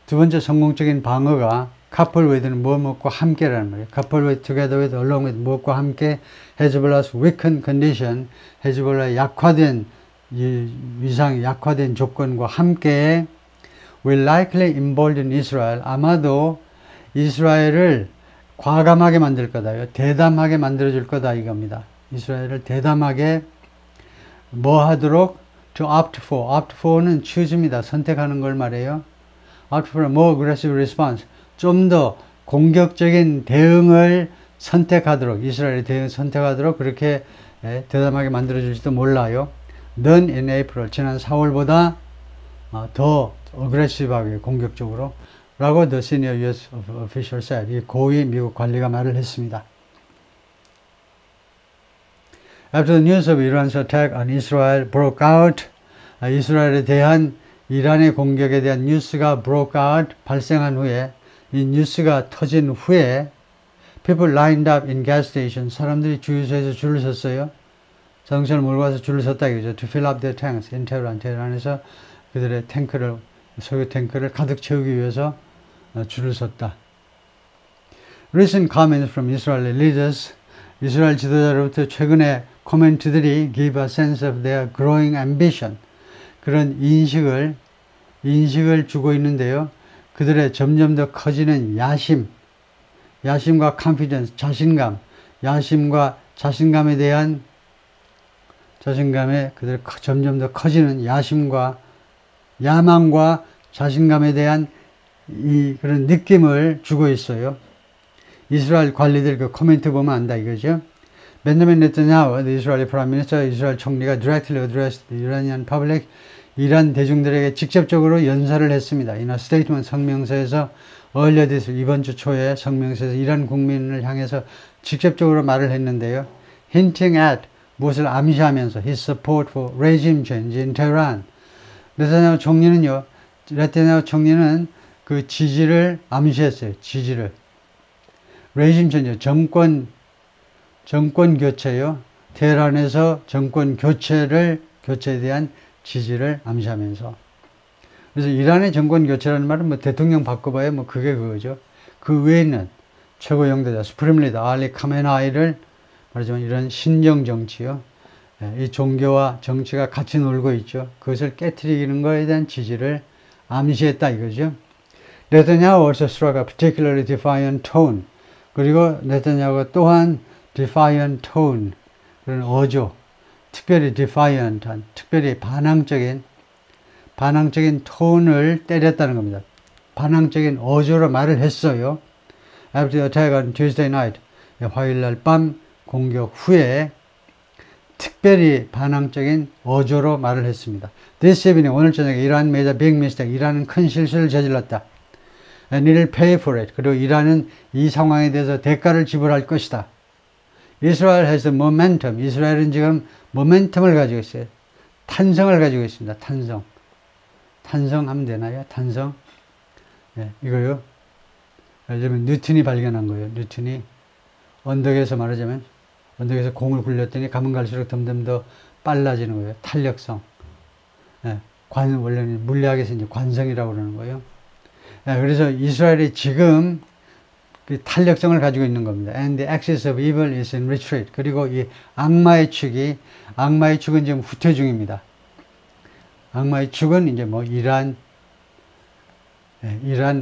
두 번째 성공적인 방어가 coupled with는 무엇과 함께라는 말이에요. coupled with, together with, along with 무엇과 함께 Hezbollah's weakened condition, 헤즈볼라의 약화된 조건과 함께 will likely embolden Israel. 아마도 이스라엘을 과감하게 만들 거다. 대담하게 만들어줄 거다 이겁니다. 이스라엘을 대담하게 하도록 to opt for는 choos입니다. 선택하는 걸 말해요. opt for a more aggressive response. 좀 더 공격적인 대응을 선택하도록 이스라엘의 대응을 선택하도록 그렇게 대담하게 만들어줄지도 몰라요. than in April. 지난 4월보다 더 aggressive하게 공격적으로 라고 the senior US official said. 이 고위 미국 관리가 말을 했습니다. After the news of Iran's attack on Israel broke out, 이스라엘에 대한 이란의 공격에 대한 뉴스가 broke out, 발생한 후에 이 뉴스가 터진 후에 people lined up in gas stations. 사람들이 주유소에서 줄을 섰어요. 자동차를 몰고 와서 줄을 섰다 이거죠. To fill up their tanks in Tehran. 테헤란에서 그들의 석유 탱크를 가득 채우기 위해서 줄을 섰다. Recent comments from Israeli leaders. 이스라엘 지도자로부터 최근의 코멘트들이 give a sense of their growing ambition. 그런 인식을 주고 있는데요. 그들의 점점 더 커지는 야심과 confidence, 야심과 자신감에 대한 그들 점점 더 커지는 야망과 자신감에 대한 그런 느낌을 주고 있어요. 이스라엘 관리들 그 코멘트 보면 안다 이거죠. 벤자민 네타냐후, 이스라엘 프라임 미니스터, 이스라엘 총리가 directly addressed the Iranian public, 이란 대중들에게 직접적으로 연설을 했습니다. 이나 스테이트먼트 성명서에서 earlier this 이번 주 초에 성명서에서 이란 국민을 향해서 직접적으로 말을 했는데요. hinting at 무엇을 암시하면서 his support for regime change in Tehran. 네타냐후 총리는 그 지지를 암시했어요. regime change, 정권 교체요. 테헤란에서 정권 교체에 대한 지지를 암시하면서. 그래서 이란의 정권 교체라는 말은 대통령 바꿔봐야 그게 그거죠. 그 외에는 최고 영도자, 수프림 리더, 알리 카메나이를 말하자면 이런 신정 정치요. 이 종교와 정치가 같이 놀고 있죠. 그것을 깨트리는 거에 대한 지지를 암시했다 이거죠. 네타냐후 also struck a particularly defiant tone. 그리고 네타냐후가 또한 defiant tone, 그런 어조, 특별히 defiant한, 특별히 반항적인 톤을 때렸다는 겁니다. 반항적인 어조로 말을 했어요. After the attack on Tuesday night, 화요일날 밤 공격 후에 특별히 반항적인 어조로 말을 했습니다. This evening, 오늘 저녁에 이란 made a big mistake. 이란은 큰 실수를 저질렀다. And it'll pay for it. 그리고 이란은 이 상황에 대해서 대가를 지불할 것이다. Israel has the momentum. 이스라엘은 지금 모멘텀을 가지고 있어요. 탄성을 가지고 있습니다. 탄성. 탄성하면 되나요? 탄성. 네, 이거요. 예를 들면 뉴턴이 발견한 거예요. 뉴턴이 언덕에서 말하자면 언덕에서 공을 굴렸더니 가면 갈수록 점점 더 빨라지는 거예요. 탄력성. 네, 원래는 물리학에서 이제 관성이라고 그러는 거예요. 네, 그래서 이스라엘이 지금 그 탄력성을 가지고 있는 겁니다. And the axis of evil is in retreat. 그리고 이 악마의 축은 지금 후퇴 중입니다. 악마의 축은 이제 뭐 이란,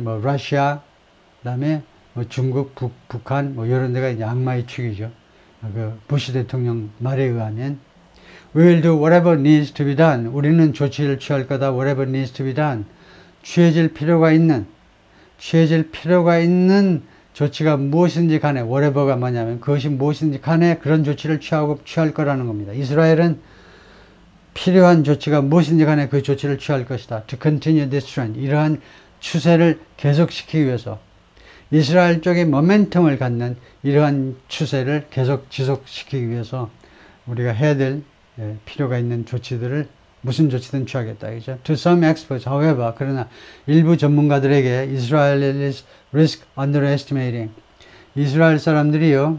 뭐 러시아, 그다음에 뭐 중국, 북한, 뭐 이런 데가 이제 악마의 축이죠. 그 부시 대통령 말에 의하면 We will do whatever needs to be done. 우리는 조치를 취할 거다. Whatever needs to be done. 취해질 필요가 있는 조치가 무엇인지 간에 whatever가 뭐냐면 그것이 무엇인지 간에 그런 조치를 취할 거라는 겁니다. 이스라엘은 필요한 조치가 무엇인지 간에 그 조치를 취할 것이다. To continue this trend. 이러한 추세를 계속시키기 위해서 이스라엘 쪽에 모멘텀을 갖는 이러한 추세를 계속 지속시키기 위해서 우리가 해야 될 필요가 있는 조치들을 무슨 조치든 취하겠다. 그죠? To some experts, however, 그러나 일부 전문가들에게 Israel is risk underestimating. 이스라엘 사람들이요,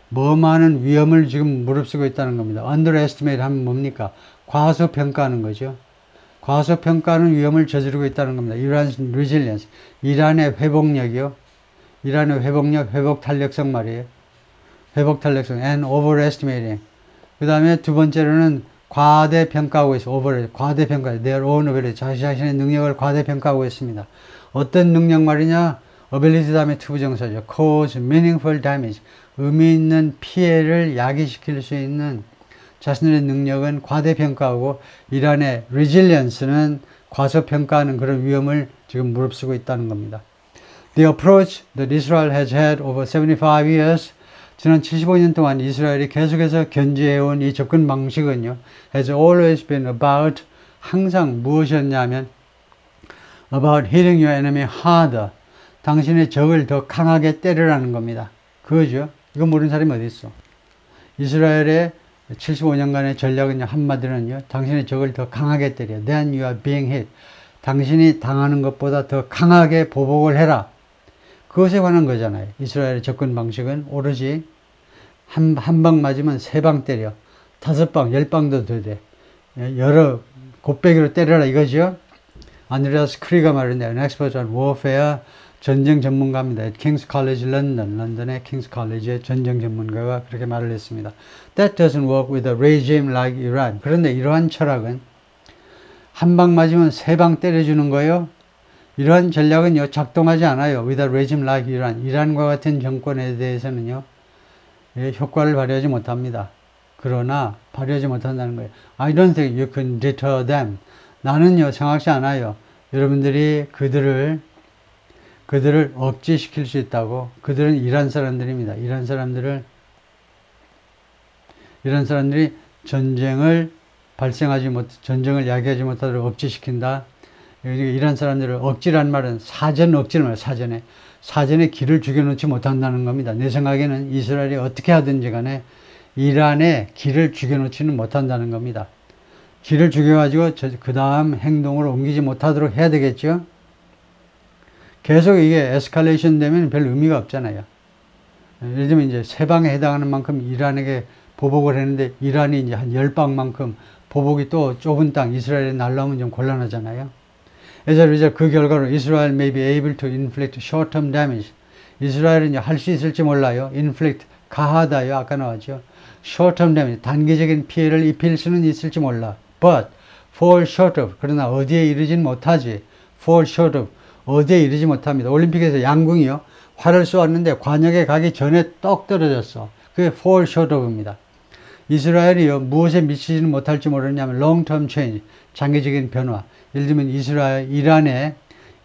뭐 많은 위험을 지금 무릅쓰고 있다는 겁니다. underestimate 하면 뭡니까? 과소평가하는 거죠. 과소평가하는 위험을 저지르고 있다는 겁니다. Iran's resilience. 이란의 회복력이요. 이란의 회복력, 회복 탄력성 말이에요. 회복 탄력성. And overestimating. 그 다음에 두 번째로는 과대평가하고 있어. 과대평가. Their own ability. 자신의 능력을 과대평가하고 있습니다. 어떤 능력 말이냐? ability 다음에 투부정사죠. cause meaningful damage. 의미 있는 피해를 야기시킬 수 있는 자신의 능력은 과대평가하고 이란의 resilience는 과소평가하는 그런 위험을 지금 무릅쓰고 있다는 겁니다. The approach that Israel has had over 75 years, 지난 75년 동안 이스라엘이 계속해서 견지해온 이 접근 방식은요, has always been about, 항상 무엇이었냐면, about hitting your enemy harder. 당신의 적을 더 강하게 때리라는 겁니다. 그거죠. 이거 모르는 사람이 어디 있어. 이스라엘의 75년간의 전략은 한마디로는요, 당신의 적을 더 강하게 때려. Then you are being hit. 당신이 당하는 것보다 더 강하게 보복을 해라. 그것에 관한 거잖아요. 이스라엘의 접근 방식은 오로지 한 방 맞으면 3방 때려. 5방, 10방도 더 돼. 여러 곱빼기로 때려라 이거죠. 안드레아스 크리가 말했는데, an expert on warfare, 전쟁 전문가입니다. 킹스 칼리지 런던의 킹스 칼리지의 전쟁 전문가가 그렇게 말을 했습니다. That doesn't work with a regime like Iran. 그런데 이러한 철학은 한 방 맞으면 3방 때려주는 거예요. 이러한 전략은요, 작동하지 않아요. With a regime like Iran. 이란과 같은 정권에 대해서는요, 효과를 발휘하지 못합니다. 그러나, 발휘하지 못한다는 거예요. I don't think you can deter them. 나는요, 생각지 않아요. 여러분들이 그들을 억지시킬 수 있다고. 그들은 이란 사람들입니다. 이란 사람들이 전쟁을 전쟁을 야기하지 못하도록 억지시킨다. 이란 사람들을 억지란 말은 사전 억지를 말해요. 사전에 길을 죽여놓지 못한다는 겁니다. 내 생각에는 이스라엘이 어떻게 하든지 간에 이란에 길을 죽여놓지는 못한다는 겁니다. 길을 죽여가지고 그 다음 행동으로 옮기지 못하도록 해야 되겠죠. 계속 이게 에스컬레이션 되면 별 의미가 없잖아요. 예를 들면 이제 3방에 해당하는 만큼 이란에게 보복을 했는데 이란이 이제 한 10방만큼 보복이 또 좁은 땅 이스라엘에 날라오면 좀 곤란하잖아요. 그래서 그 결과로 Israel may be able to inflict short-term damage. 이스라엘은 이제 할 수 있을지 몰라요. inflict, 가하다요. 아까 나왔죠. short-term damage, 단기적인 피해를 입힐 수는 있을지 몰라. but fall short of, 그러나 어디에 이르진 못하지. fall short of, 어디에 이르지 못합니다. 올림픽에서 양궁이요. 활을 쏘았는데 관역에 가기 전에 떡 떨어졌어. 그게 fall short of입니다. 이스라엘이요, 무엇에 미치지는 못할지 모르냐면 long term change, 장기적인 변화. 예를 들면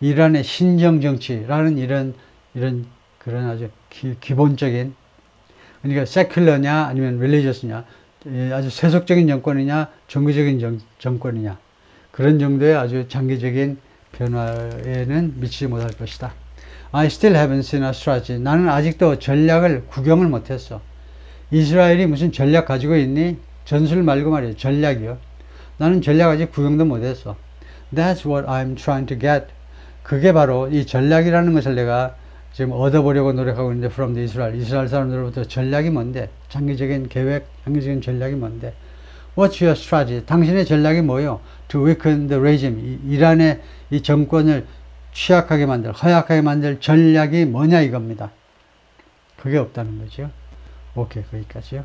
이란의 신정 정치라는 이런 그런 아주 기본적인, 그러니까 secular냐 아니면 religious냐, 아주 세속적인 정권이냐 종교적인 정권이냐, 그런 정도의 아주 장기적인 변화에는 미치지 못할 것이다. I still haven't seen a strategy. 나는 아직도 전략을 구경을 못했어. 이스라엘이 무슨 전략 가지고 있니? 전술 말고 말이야, 전략이요. 나는 전략 아직 구경도 못했어. That's what I'm trying to get. 그게 바로 이 전략이라는 것을 내가 지금 얻어보려고 노력하고 있는데, from the 이스라엘 사람들로부터 전략이 뭔데? 장기적인 계획, 장기적인 전략이 뭔데? What's your strategy? 당신의 전략이 뭐요? To weaken the regime. 이란의 이 정권을 취약하게 만들, 허약하게 만들 전략이 뭐냐 이겁니다. 그게 없다는 거죠. 오케이, 거기까지요.